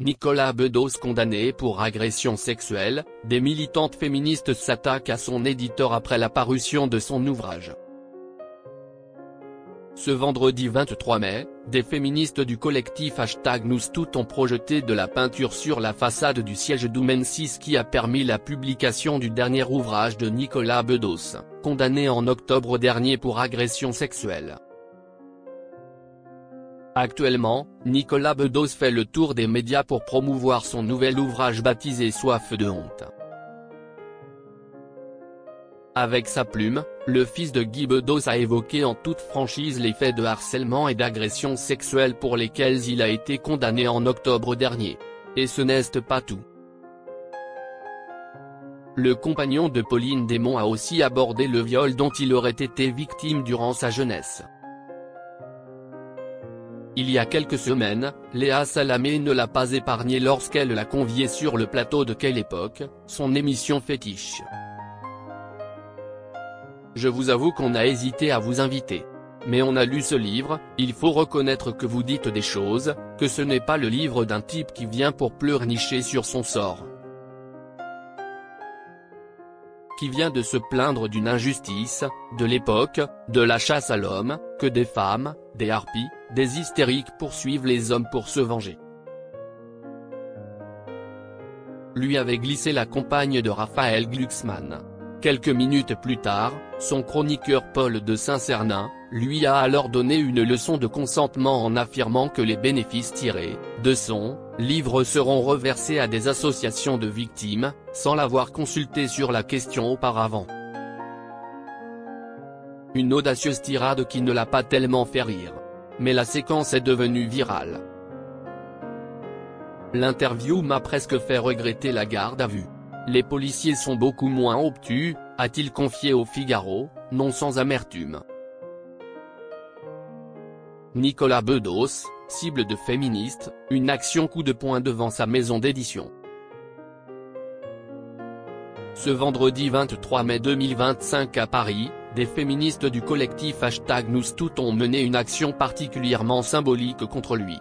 Nicolas Bedos condamné pour agression sexuelle, des militantes féministes s'attaquent à son éditeur après la parution de son ouvrage. Ce vendredi 23 mai, des féministes du collectif #NousToutes ont projeté de la peinture sur la façade du siège d'Oumensis qui a permis la publication du dernier ouvrage de Nicolas Bedos, condamné en octobre dernier pour agression sexuelle. Actuellement, Nicolas Bedos fait le tour des médias pour promouvoir son nouvel ouvrage baptisé Soif de honte. Avec sa plume, le fils de Guy Bedos a évoqué en toute franchise les faits de harcèlement et d'agression sexuelle pour lesquels il a été condamné en octobre dernier. Et ce n'est pas tout. Le compagnon de Pauline Desmonts a aussi abordé le viol dont il aurait été victime durant sa jeunesse. Il y a quelques semaines, Léa Salamé ne l'a pas épargné lorsqu'elle l'a convié sur le plateau de Quelle Époque, son émission fétiche. Je vous avoue qu'on a hésité à vous inviter. Mais on a lu ce livre, il faut reconnaître que vous dites des choses, que ce n'est pas le livre d'un type qui vient pour pleurnicher sur son sort. Qui vient de se plaindre d'une injustice, de l'époque, de la chasse à l'homme, que des femmes, des harpies, des hystériques poursuivent les hommes pour se venger. Lui avait glissé la compagne de Raphaël Glucksmann. Quelques minutes plus tard, son chroniqueur Paul de Saint-Cernin, lui a alors donné une leçon de consentement en affirmant que les bénéfices tirés de son livre seront reversés à des associations de victimes, sans l'avoir consulté sur la question auparavant. Une audacieuse tirade qui ne l'a pas tellement fait rire. Mais la séquence est devenue virale. L'interview m'a presque fait regretter la garde à vue. Les policiers sont beaucoup moins obtus, a-t-il confié au Figaro, non sans amertume. Nicolas Bedos, cible de féministes, une action coup de poing devant sa maison d'édition. Ce vendredi 23 mai 2025 à Paris, des féministes du collectif #NousToutes ont mené une action particulièrement symbolique contre lui.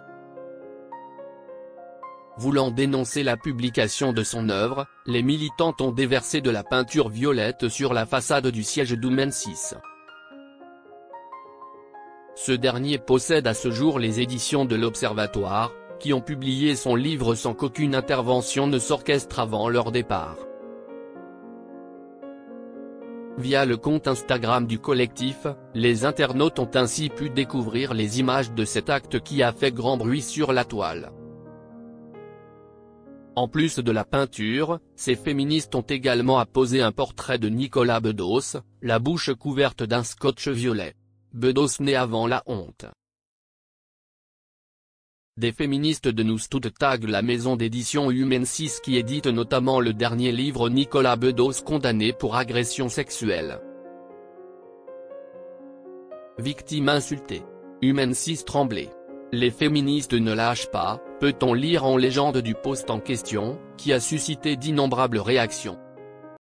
Voulant dénoncer la publication de son œuvre, les militantes ont déversé de la peinture violette sur la façade du siège d'Oumensis. Ce dernier possède à ce jour les éditions de l'Observatoire, qui ont publié son livre sans qu'aucune intervention ne s'orchestre avant leur départ. Via le compte Instagram du collectif, les internautes ont ainsi pu découvrir les images de cet acte qui a fait grand bruit sur la toile. En plus de la peinture, ces féministes ont également apposé un portrait de Nicolas Bedos, la bouche couverte d'un scotch violet. Bedos né avant la honte. Des féministes de NousToutes taguent la maison d'édition Oumensis qui édite notamment le dernier livre Nicolas Bedos condamné pour agression sexuelle. Victime insultée. Oumensis tremblé. Les féministes ne lâchent pas, peut-on lire en légende du post en question, qui a suscité d'innombrables réactions.